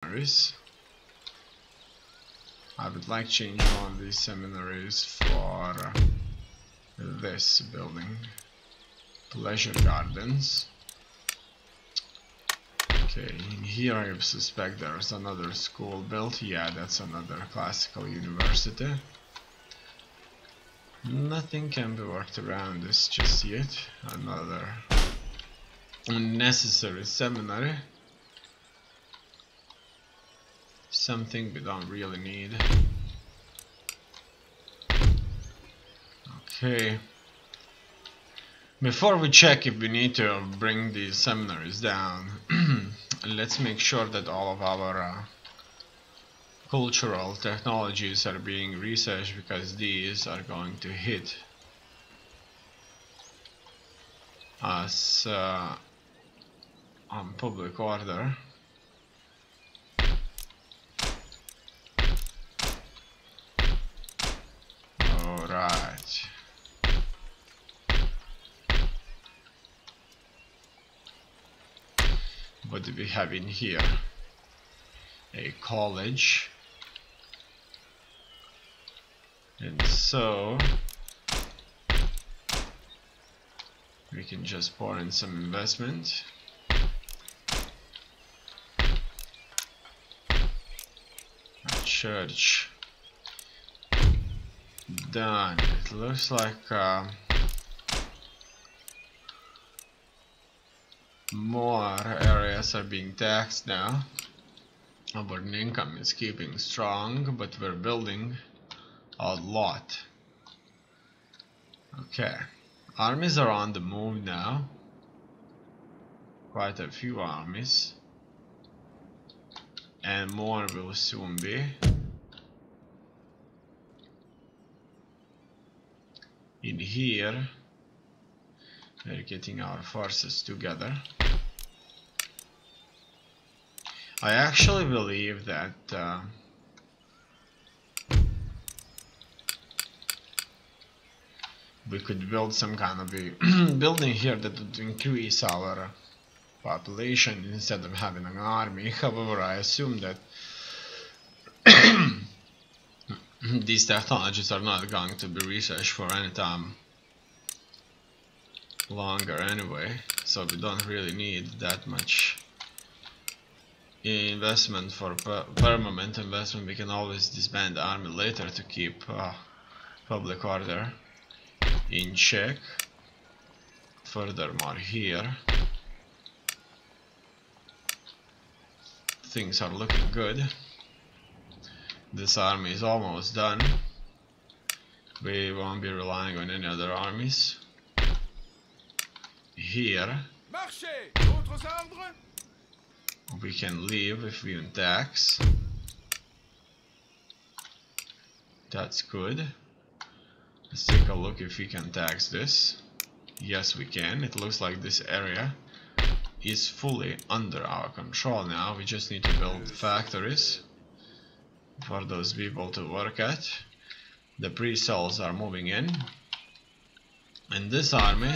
seminaries. I would like to change one of these seminaries for this building. Pleasure Gardens. Okay, in here I suspect there's another school built. Yeah, that's another classical university. Nothing can be worked around this just yet. Another unnecessary seminary. Something we don't really need. Okay. Before we check if we need to bring these seminaries down, let's make sure that all of our cultural technologies are being researched, because these are going to hit us on public order. Alright. What do we have in here? A college. And so we can just pour in some investment. A church. Done. It looks like more areas are being taxed now. Our income is keeping strong, but we're building a lot. Okay, armies are on the move now. Quite a few armies, and more will soon be. In here, we're getting our forces together. I actually believe that we could build some kind of a building here that would increase our population instead of having an army. However, I assume that these technologies are not going to be researched for any time longer anyway, so we don't really need that much investment for permanent investment. We can always disband the army later to keep public order in check. Furthermore, here things are looking good. This army is almost done. We won't be relying on any other armies. Here we can leave if we tax. That's good. Let's take a look if we can tax this. Yes, we can. It looks like this area is fully under our control now. We just need to build factories for those people to work at. The pre-cells are moving in. And this army,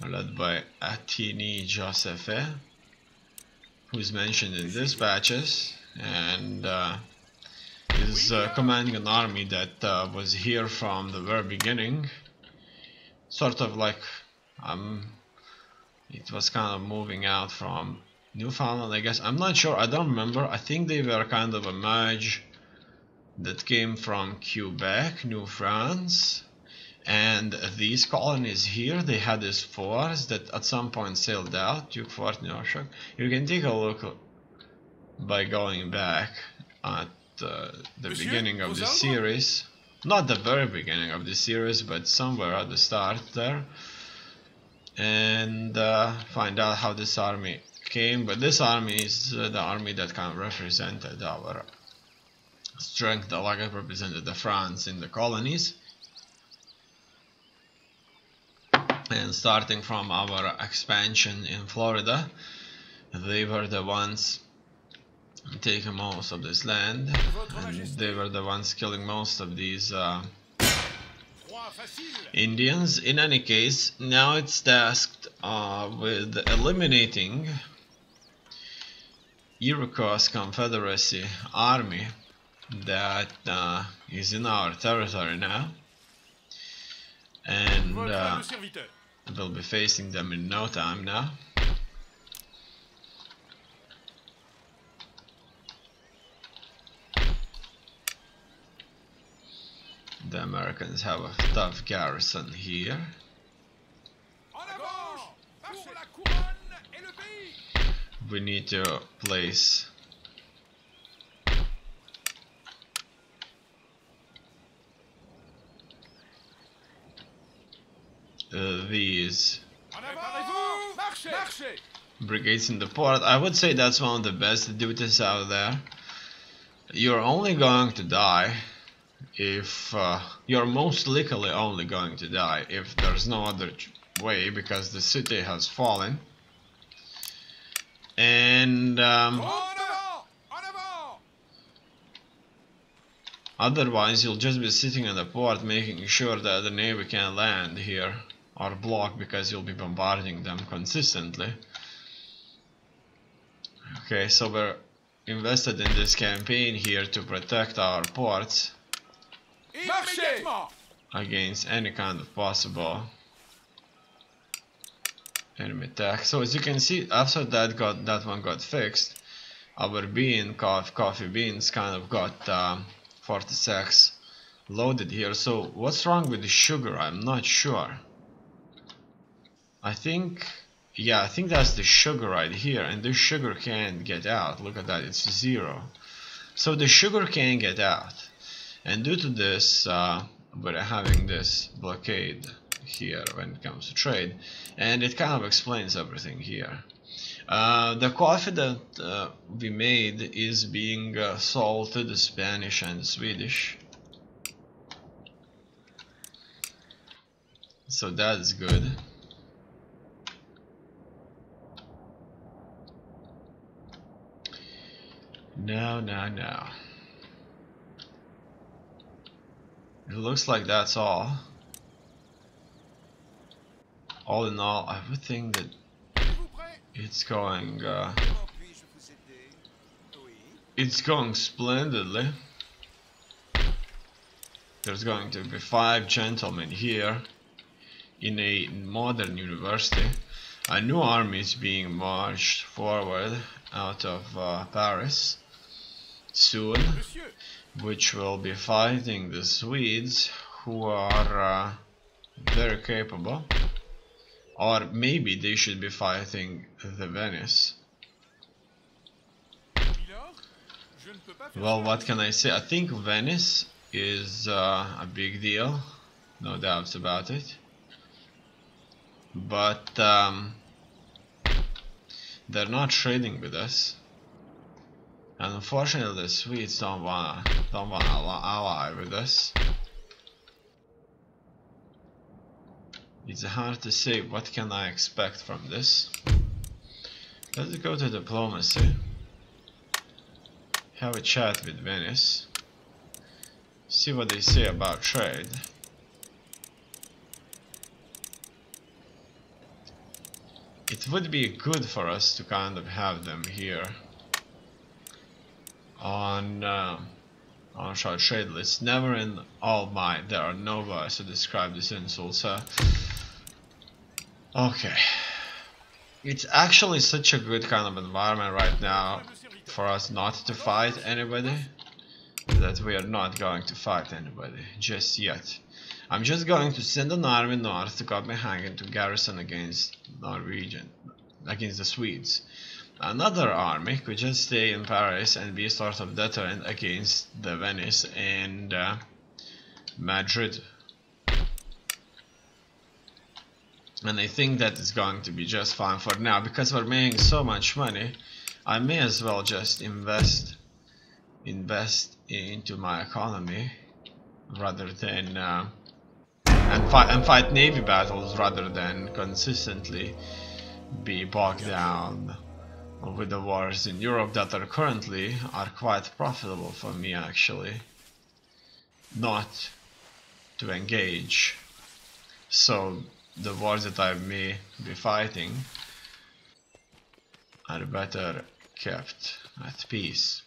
led by Attini Josephe, who's mentioned in dispatches, and is commanding an army that was here from the very beginning. Sort of like it was kind of moving out from Newfoundland, I guess. I'm not sure, I don't remember. I think they were kind of a merge that came from Quebec, New France. And these colonies here, they had this force that at some point sailed out, Duke Fort Norfolk. You can take a look by going back at the beginning of the series. Not the very beginning of the series, but somewhere at the start there. And find out how this army came. But this army is the army that kind of represented our strength, like it represented the France in the colonies. And starting from our expansion in Florida, they were the ones taking most of this land, and they were the ones killing most of these Indians. In any case, now it's tasked with eliminating Iroquois Confederacy army that is in our territory now, and we'll be facing them in no time now. The Americans have a tough garrison here. We need to place these brigades in the port. I would say that's one of the best duties out there. You're only going to die if you're most likely only going to die if there's no other way, because the city has fallen, and otherwise you'll just be sitting in the port making sure that the navy can land here or block, because you'll be bombarding them consistently. Okay, so we're invested in this campaign here to protect our ports against any kind of possible enemy attack. So as you can see, after that one got fixed, our coffee beans kind of got 40 sacks loaded here. So what's wrong with the sugar? I'm not sure. I think that's the sugar right here, and this sugar can't get out. Look at that, it's 0. So the sugar can't get out, and due to this we're having this blockade here when it comes to trade, and it kind of explains everything here. The coffee that we made is being sold to the Spanish and the Swedish, so that's good. No. It looks like that's all. All in all, I would think that it's going splendidly. There's going to be 5 gentlemen here in a modern university. A new army is being marched forward out of Paris soon, which will be fighting the Swedes, who are very capable. Or maybe they should be fighting the Venice. Well, what can I say? I think Venice is a big deal, no doubts about it. But they're not trading with us, and unfortunately the Swedes don't wanna ally with us. It's hard to say what can I expect from this. Let's go to diplomacy. Have a chat with Venice. See what they say about trade. It would be good for us to kind of have them here on our trade list. Never in all my there are no words to describe this insult, so okay. It's actually such a good kind of environment right now for us not to fight anybody, that we are not going to fight anybody just yet. I'm just going to send an army north to Copenhagen to garrison against against the Swedes. Another army could just stay in Paris and be a sort of deterrent against the Venice and Madrid. And I think that is going to be just fine for now, because we're making so much money. I may as well just invest into my economy rather than and fight navy battles rather than consistently be bogged down with the wars in Europe that are currently quite profitable for me, actually not to engage. So the wars that I may be fighting are better kept at peace.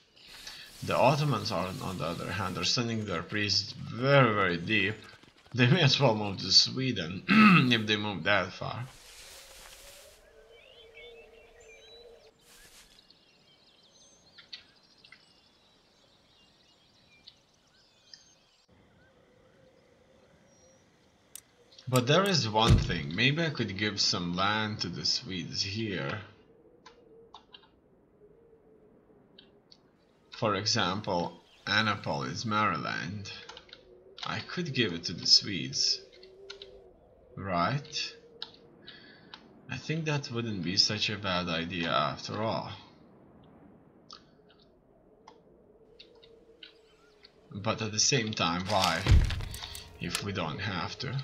The Ottomans are, on the other hand, are sending their priests very, very deep. They may as well move to Sweden if they move that far. But there is one thing, maybe I could give some land to the Swedes here. For example, Annapolis, Maryland. I could give it to the Swedes, right? I think that wouldn't be such a bad idea after all. But at the same time, why? If we don't have to.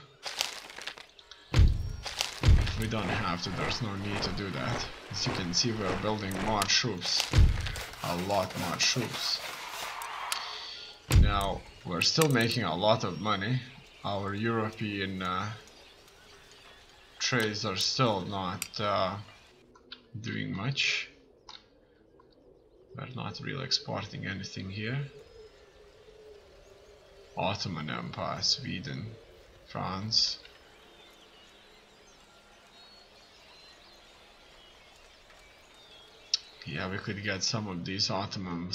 If we don't have to, there's no need to do that. As you can see, we're building more troops. A lot more troops. Now, we're still making a lot of money. Our European trades are still not doing much. We're not really exporting anything here. Ottoman Empire, Sweden, France. Yeah, we could get some of this Ottoman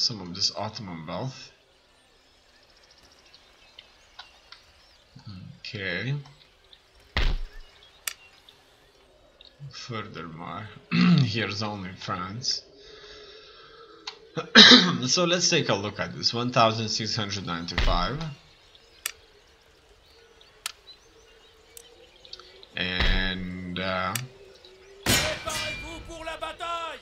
wealth. Okay. Furthermore, here's only France. So let's take a look at this. 1695. And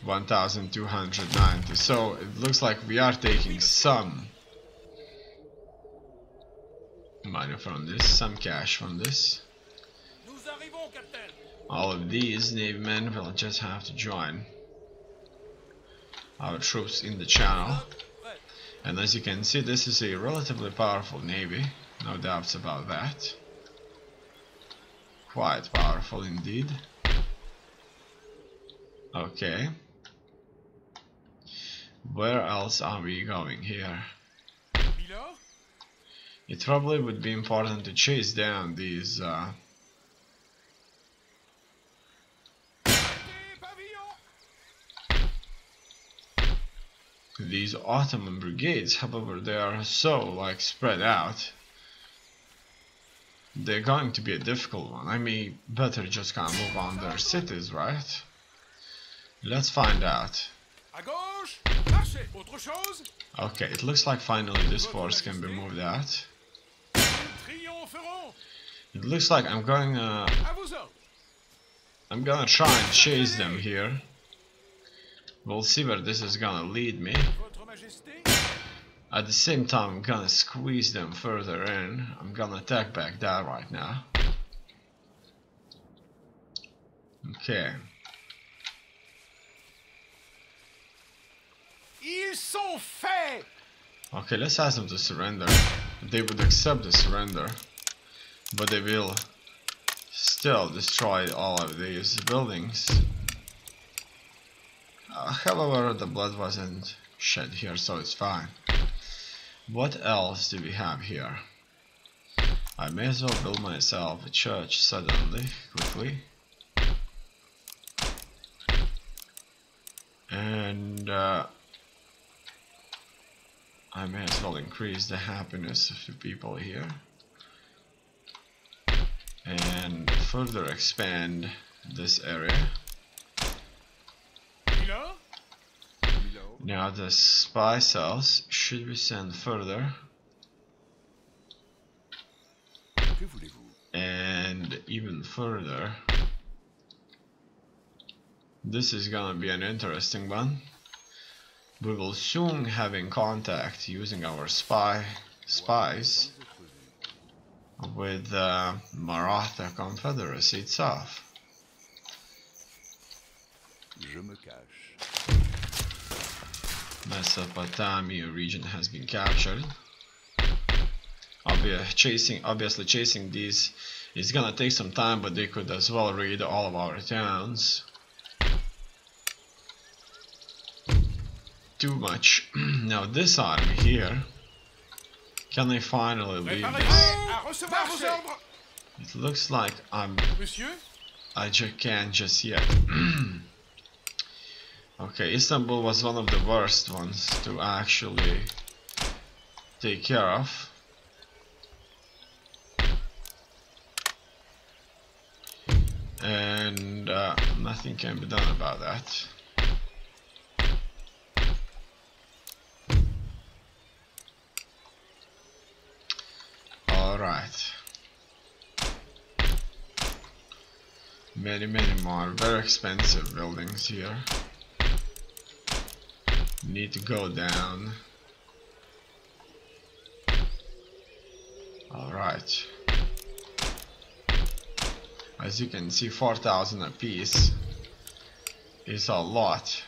1290. So it looks like we are taking some money from this, some cash from this. All of these Navy men will just have to join our troops in the channel. And as you can see, this is a relatively powerful navy, no doubts about that. Quite powerful indeed. Okay. Where else are we going here? It probably would be important to chase down these Ottoman brigades. However, they are so like spread out. They're going to be a difficult one. I mean, better just kind of move on their cities, right? Let's find out. Okay, it looks like finally this force can be moved out. It looks like I'm gonna try and chase them here. We'll see where this is gonna lead me. At the same time, I'm gonna squeeze them further in. I'm gonna attack back there right now. Okay. Okay, let's ask them to surrender. They would accept the surrender, but they will still destroy all of these buildings. However, the blood wasn't shed here, so it's fine. What else do we have here? I may as well build myself a church suddenly, quickly. And I may as well increase the happiness of the people here. And further expand this area. Now the spy cells should be sent further. And even further. This is gonna be an interesting one. We will soon have in contact using our spies with the Maratha Confederacy itself. Mesopotamia region has been captured. Obviously chasing these is gonna take some time, but they could as well raid all of our towns. too much. Now this army here, can I finally leave this? It looks like I just can't just yet. Okay, Istanbul was one of the worst ones to actually take care of. And nothing can be done about that. Alright. Many more very expensive buildings here. Need to go down. Alright. As you can see, 4,000 apiece is a lot.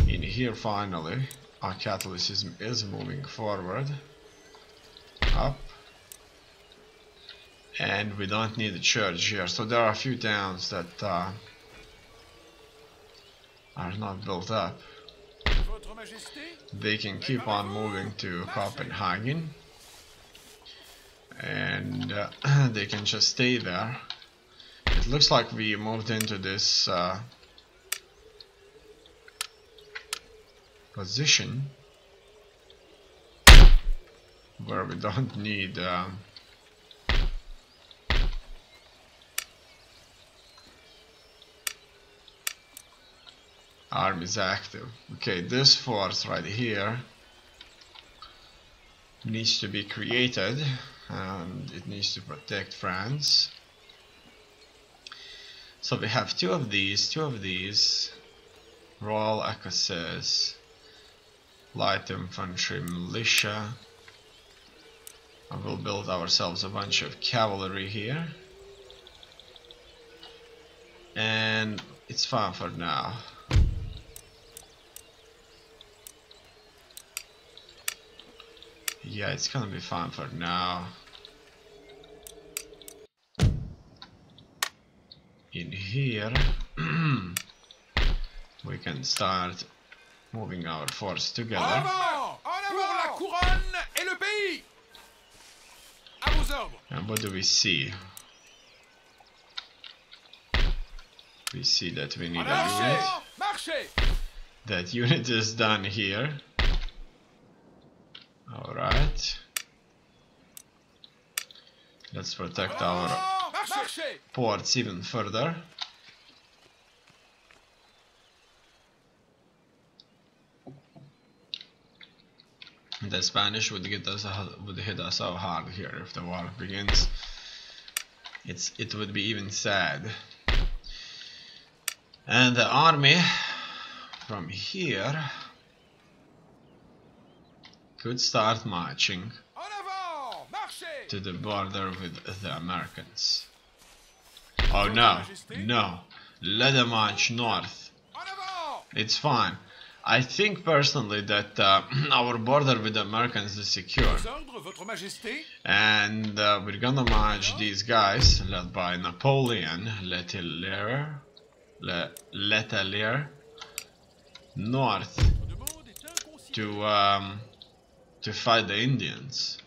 In here finally our Catholicism is moving forward up, and we don't need a church here, so there are a few towns that are not built up. They can keep on moving to Copenhagen, and they can just stay there. It looks like we moved into this position where we don't need armies active. Okay, this force right here needs to be created, and it needs to protect France. So we have two of these Royal Ecossairs, light infantry, militia. And we'll build ourselves a bunch of cavalry here, and it's fine for now. Yeah, it's gonna be fine for now. In here we can start moving our force together. And what do we see? We see that we need a unit. That unit is done here. Alright. Let's protect our ports even further. The Spanish would hit us so hard here if the war begins. It would be even sad. And the army from here could start marching to the border with the Americans. Oh no, no, let them march north. It's fine. I think personally that our border with the Americans is secure, and we're gonna march these guys led by Napoleon Letelier north to fight the Indians,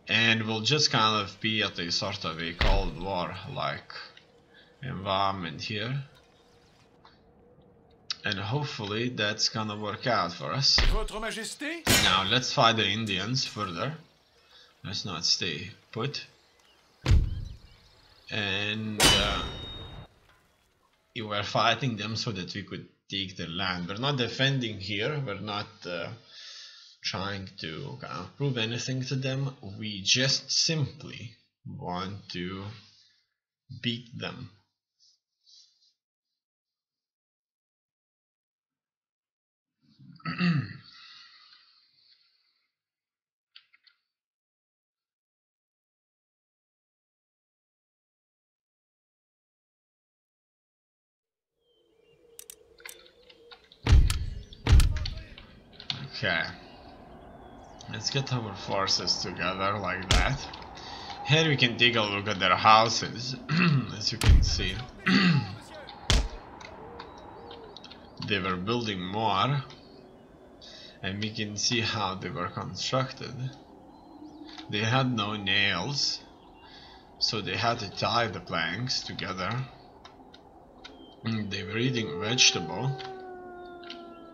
and we'll just kind of be at a sort of a Cold War like environment here. And hopefully that's gonna work out for us. Now let's fight the Indians further. Let's not stay put. And we're fighting them so that we could take their land. We're not defending here. We're not trying to kind of prove anything to them. We just simply want to beat them. Okay, let's get our forces together like that. Here we can take a look at their houses, as you can see. they were building more, and we can see how they were constructed. They had no nails, so they had to tie the planks together. They were eating vegetable.